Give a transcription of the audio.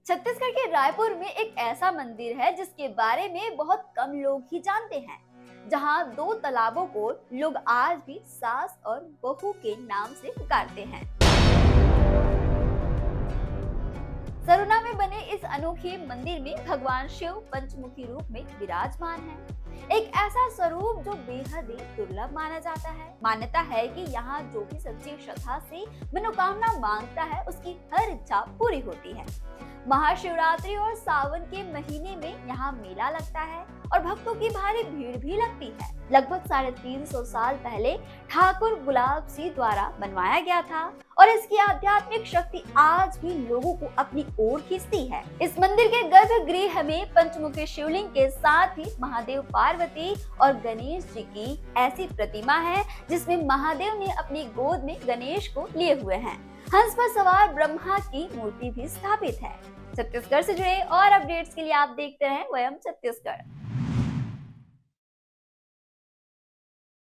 छत्तीसगढ़ के रायपुर में एक ऐसा मंदिर है जिसके बारे में बहुत कम लोग ही जानते हैं, जहां दो तालाबों को लोग आज भी सास और बहू के नाम से पुकारते हैं। सरुना में बने इस अनोखे मंदिर में भगवान शिव पंचमुखी रूप में विराजमान है। एक ऐसा स्वरूप जो बेहद ही दुर्लभ माना जाता है। मान्यता है कि यहाँ जो भी सच्ची श्रद्धा से मनोकामना मांगता है, उसकी हर इच्छा पूरी होती है। महाशिवरात्रि और सावन के महीने में यहाँ मेला लगता है और भक्तों की भारी भीड़ भी लगती है। लगभग 350 साल पहले ठाकुर गुलाब सिंह द्वारा बनवाया गया था और इसकी आध्यात्मिक शक्ति आज भी लोगों को अपनी ओर खींचती है। इस मंदिर के गर्भगृह में पंचमुखी शिवलिंग के साथ ही महादेव, पार्वती और गणेश जी की ऐसी प्रतिमा है जिसमें महादेव ने अपनी गोद में गणेश को लिए हुए हैं। हंस पर सवार ब्रह्मा की मूर्ति भी स्थापित है। छत्तीसगढ़ से जुड़े और अपडेट्स के लिए आप देखते रहें वयम छत्तीसगढ़।